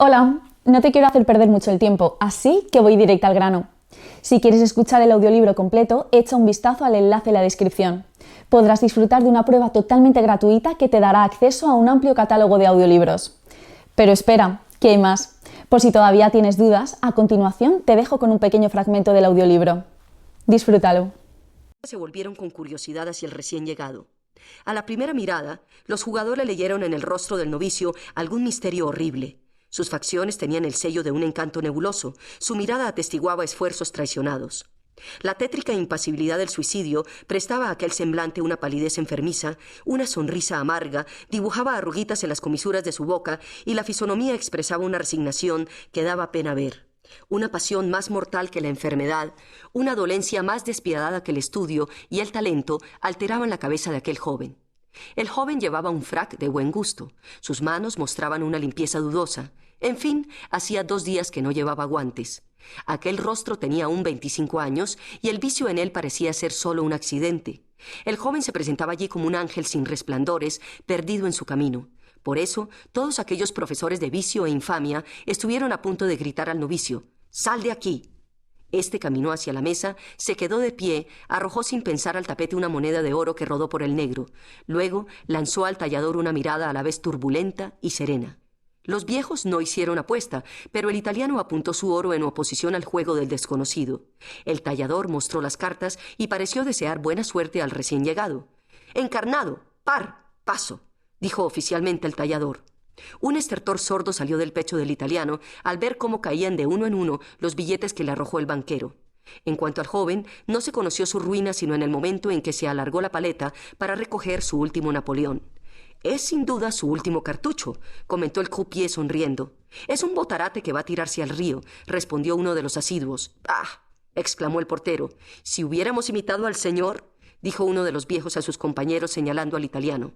Hola, no te quiero hacer perder mucho el tiempo, así que voy directa al grano. Si quieres escuchar el audiolibro completo, echa un vistazo al enlace en la descripción. Podrás disfrutar de una prueba totalmente gratuita que te dará acceso a un amplio catálogo de audiolibros. Pero espera, que hay más. Por si todavía tienes dudas, a continuación te dejo con un pequeño fragmento del audiolibro. Disfrútalo. Se volvieron con curiosidad hacia el recién llegado. A la primera mirada, los jugadores leyeron en el rostro del novicio algún misterio horrible. Sus facciones tenían el sello de un encanto nebuloso. Su mirada atestiguaba esfuerzos traicionados. La tétrica impasibilidad del suicidio prestaba a aquel semblante una palidez enfermiza, una sonrisa amarga, dibujaba arruguitas en las comisuras de su boca y la fisonomía expresaba una resignación que daba pena ver. Una pasión más mortal que la enfermedad, una dolencia más despiadada que el estudio y el talento alteraban la cabeza de aquel joven. El joven llevaba un frac de buen gusto. Sus manos mostraban una limpieza dudosa. En fin, hacía 2 días que no llevaba guantes. Aquel rostro tenía aún 25 años y el vicio en él parecía ser solo un accidente. El joven se presentaba allí como un ángel sin resplandores, perdido en su camino. Por eso, todos aquellos profesores de vicio e infamia estuvieron a punto de gritar al novicio: «¡Sal de aquí!». Este caminó hacia la mesa, se quedó de pie, arrojó sin pensar al tapete una moneda de oro que rodó por el negro. Luego lanzó al tallador una mirada a la vez turbulenta y serena. Los viejos no hicieron apuesta, pero el italiano apuntó su oro en oposición al juego del desconocido. El tallador mostró las cartas y pareció desear buena suerte al recién llegado. «Encarnado, par, paso», dijo oficialmente el tallador. Un estertor sordo salió del pecho del italiano al ver cómo caían de uno en uno los billetes que le arrojó el banquero. En cuanto al joven, no se conoció su ruina sino en el momento en que se alargó la paleta para recoger su último Napoleón. «Es sin duda su último cartucho», comentó el croupier sonriendo. «Es un botarate que va a tirarse al río», respondió uno de los asiduos. «¡Ah!», exclamó el portero. «Si hubiéramos imitado al señor», dijo uno de los viejos a sus compañeros señalando al italiano.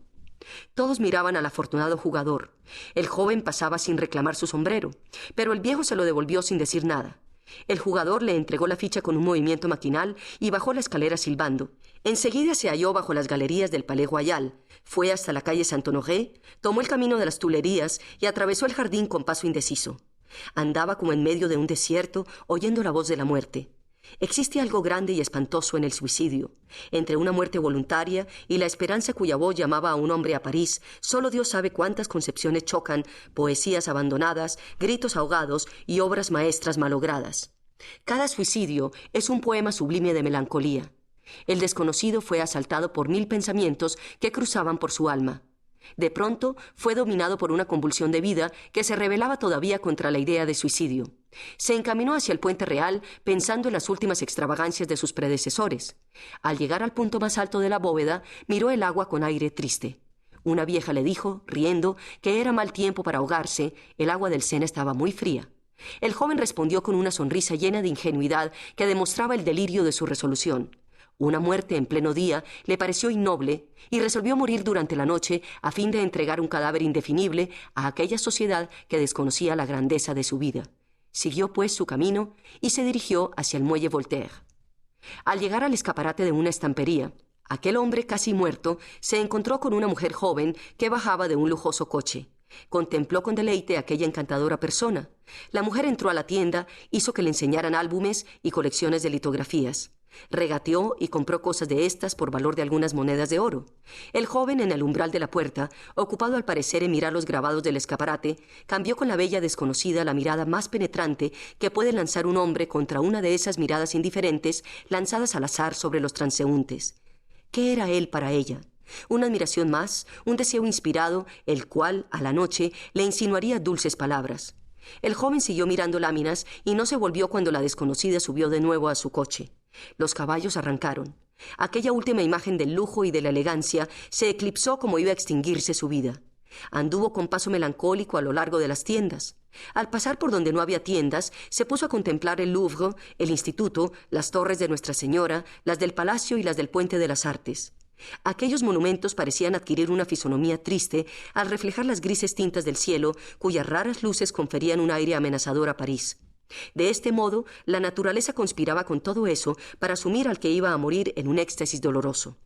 Todos miraban al afortunado jugador. El joven pasaba sin reclamar su sombrero, pero el viejo se lo devolvió sin decir nada. El jugador le entregó la ficha con un movimiento maquinal y bajó la escalera silbando. Enseguida se halló bajo las galerías del Palais Royal, fue hasta la calle Saint-Honoré, tomó el camino de las Tuileries y atravesó el jardín con paso indeciso. Andaba como en medio de un desierto, oyendo la voz de la muerte. Existe algo grande y espantoso en el suicidio. Entre una muerte voluntaria y la esperanza cuya voz llamaba a un hombre a París, solo Dios sabe cuántas concepciones chocan, poesías abandonadas, gritos ahogados y obras maestras malogradas. Cada suicidio es un poema sublime de melancolía. El desconocido fue asaltado por 1000 pensamientos que cruzaban por su alma. De pronto fue dominado por una convulsión de vida que se rebelaba todavía contra la idea de suicidio. Se encaminó hacia el Puente Real pensando en las últimas extravagancias de sus predecesores. Al llegar al punto más alto de la bóveda, miró el agua con aire triste. Una vieja le dijo, riendo, que era mal tiempo para ahogarse, el agua del Sena estaba muy fría. El joven respondió con una sonrisa llena de ingenuidad que demostraba el delirio de su resolución. Una muerte en pleno día le pareció innoble y resolvió morir durante la noche a fin de entregar un cadáver indefinible a aquella sociedad que desconocía la grandeza de su vida. Siguió, pues, su camino y se dirigió hacia el muelle Voltaire. Al llegar al escaparate de una estampería, aquel hombre casi muerto se encontró con una mujer joven que bajaba de un lujoso coche. Contempló con deleite a aquella encantadora persona. La mujer entró a la tienda, hizo que le enseñaran álbumes y colecciones de litografías. Regateó y compró cosas de estas por valor de algunas monedas de oro. El joven, en el umbral de la puerta, ocupado al parecer en mirar los grabados del escaparate, cambió con la bella desconocida la mirada más penetrante que puede lanzar un hombre contra una de esas miradas indiferentes lanzadas al azar sobre los transeúntes. ¿Qué era él para ella? Una admiración más, un deseo inspirado, el cual, a la noche, le insinuaría dulces palabras. El joven siguió mirando láminas y no se volvió cuando la desconocida subió de nuevo a su coche. Los caballos arrancaron. Aquella última imagen del lujo y de la elegancia se eclipsó como iba a extinguirse su vida. Anduvo con paso melancólico a lo largo de las tiendas. Al pasar por donde no había tiendas, se puso a contemplar el Louvre, el Instituto, las torres de Nuestra Señora, las del Palacio y las del Puente de las Artes. Aquellos monumentos parecían adquirir una fisonomía triste al reflejar las grises tintas del cielo, cuyas raras luces conferían un aire amenazador a París. De este modo, la naturaleza conspiraba con todo eso para sumir al que iba a morir en un éxtasis doloroso.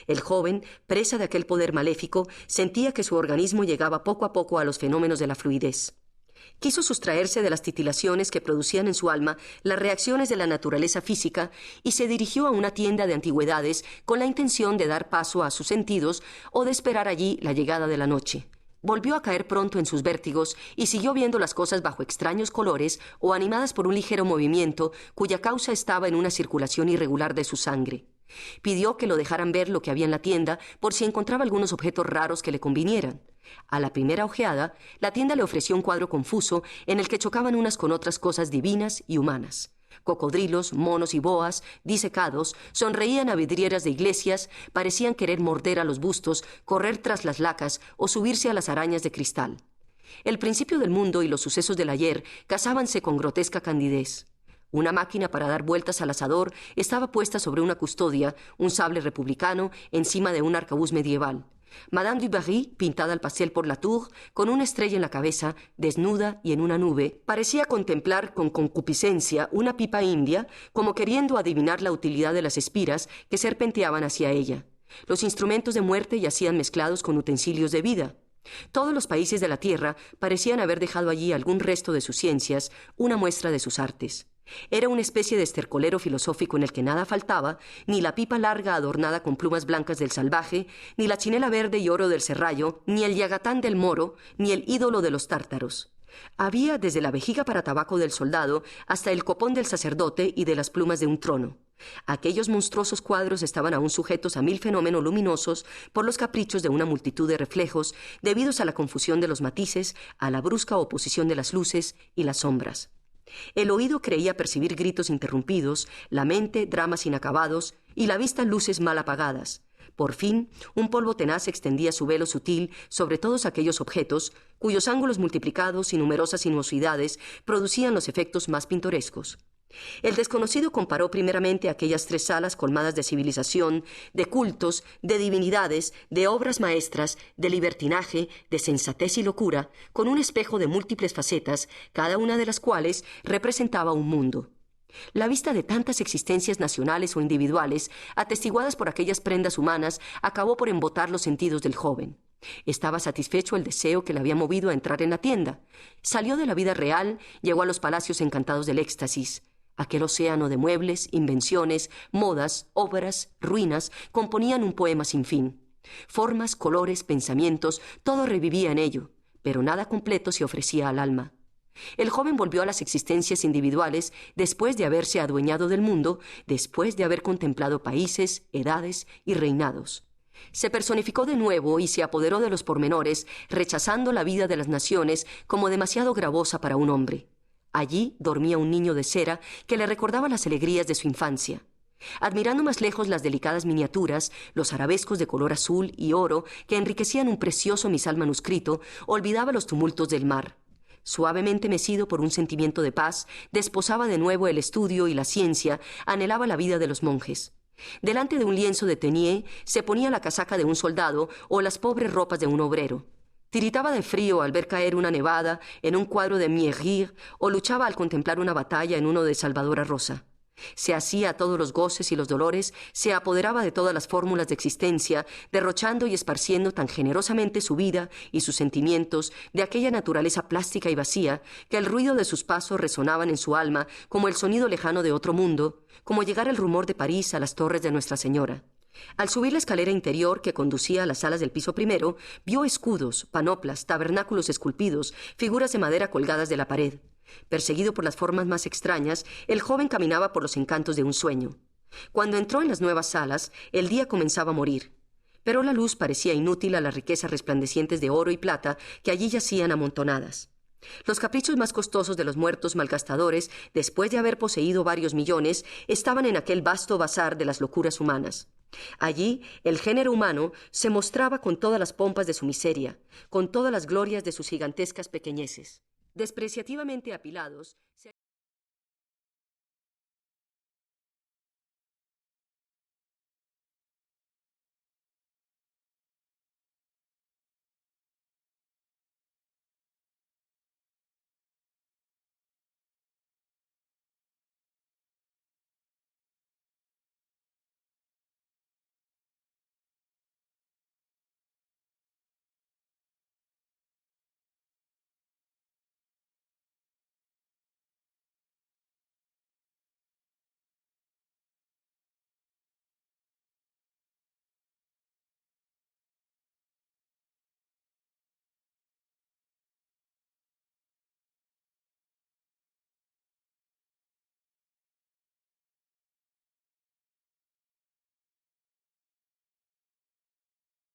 El joven, presa de aquel poder maléfico, sentía que su organismo llegaba poco a poco a los fenómenos de la fluidez. Quiso sustraerse de las titilaciones que producían en su alma las reacciones de la naturaleza física y se dirigió a una tienda de antigüedades con la intención de dar paso a sus sentidos o de esperar allí la llegada de la noche. Volvió a caer pronto en sus vértigos y siguió viendo las cosas bajo extraños colores o animadas por un ligero movimiento cuya causa estaba en una circulación irregular de su sangre. Pidió que lo dejaran ver lo que había en la tienda por si encontraba algunos objetos raros que le convinieran. A la primera ojeada, la tienda le ofreció un cuadro confuso en el que chocaban unas con otras cosas divinas y humanas. Cocodrilos, monos y boas, disecados, sonreían a vidrieras de iglesias, parecían querer morder a los bustos, correr tras las lacas o subirse a las arañas de cristal. El principio del mundo y los sucesos del ayer casábanse con grotesca candidez. Una máquina para dar vueltas al asador estaba puesta sobre una custodia, un sable republicano encima de un arcabuz medieval. Madame du Barry, pintada al pastel por Latour, con una estrella en la cabeza, desnuda y en una nube, parecía contemplar con concupiscencia una pipa india, como queriendo adivinar la utilidad de las espiras que serpenteaban hacia ella. Los instrumentos de muerte yacían mezclados con utensilios de vida. Todos los países de la tierra parecían haber dejado allí algún resto de sus ciencias, una muestra de sus artes. Era una especie de estercolero filosófico en el que nada faltaba, ni la pipa larga adornada con plumas blancas del salvaje, ni la chinela verde y oro del serrallo, ni el yagatán del moro, ni el ídolo de los tártaros. Había desde la vejiga para tabaco del soldado hasta el copón del sacerdote y de las plumas de un trono. Aquellos monstruosos cuadros estaban aún sujetos a 1000 fenómenos luminosos por los caprichos de una multitud de reflejos debidos a la confusión de los matices, a la brusca oposición de las luces y las sombras. El oído creía percibir gritos interrumpidos, la mente dramas inacabados y la vista luces mal apagadas. Por fin, un polvo tenaz extendía su velo sutil sobre todos aquellos objetos, cuyos ángulos multiplicados y numerosas sinuosidades producían los efectos más pintorescos. El desconocido comparó primeramente aquellas 3 salas colmadas de civilización, de cultos, de divinidades, de obras maestras, de libertinaje, de sensatez y locura, con un espejo de múltiples facetas, cada una de las cuales representaba un mundo. La vista de tantas existencias nacionales o individuales, atestiguadas por aquellas prendas humanas, acabó por embotar los sentidos del joven. Estaba satisfecho el deseo que le había movido a entrar en la tienda. Salió de la vida real, llegó a los palacios encantados del éxtasis. Aquel océano de muebles, invenciones, modas, obras, ruinas, componían un poema sin fin. Formas, colores, pensamientos, todo revivía en ello, pero nada completo se ofrecía al alma. El joven volvió a las existencias individuales después de haberse adueñado del mundo, después de haber contemplado países, edades y reinados. Se personificó de nuevo y se apoderó de los pormenores, rechazando la vida de las naciones como demasiado gravosa para un hombre. Allí dormía un niño de cera que le recordaba las alegrías de su infancia. Admirando más lejos las delicadas miniaturas, los arabescos de color azul y oro que enriquecían un precioso misal manuscrito, olvidaba los tumultos del mar. Suavemente mecido por un sentimiento de paz, desposaba de nuevo el estudio y la ciencia, anhelaba la vida de los monjes. Delante de un lienzo de Teniers se ponía la casaca de un soldado o las pobres ropas de un obrero. Tiritaba de frío al ver caer una nevada en un cuadro de Mierir o luchaba al contemplar una batalla en uno de Salvador Rosa. Se hacía a todos los goces y los dolores, se apoderaba de todas las fórmulas de existencia, derrochando y esparciendo tan generosamente su vida y sus sentimientos de aquella naturaleza plástica y vacía que el ruido de sus pasos resonaban en su alma como el sonido lejano de otro mundo, como llegar el rumor de París a las torres de Nuestra Señora. Al subir la escalera interior que conducía a las salas del piso primero, vio escudos, panoplas, tabernáculos esculpidos, figuras de madera colgadas de la pared. Perseguido por las formas más extrañas, el joven caminaba por los encantos de un sueño. Cuando entró en las nuevas salas, el día comenzaba a morir. Pero la luz parecía inútil a las riquezas resplandecientes de oro y plata que allí yacían amontonadas. Los caprichos más costosos de los muertos malgastadores, después de haber poseído varios millones, estaban en aquel vasto bazar de las locuras humanas. Allí el género humano se mostraba con todas las pompas de su miseria, con todas las glorias de sus gigantescas pequeñeces. Despreciativamente apilados,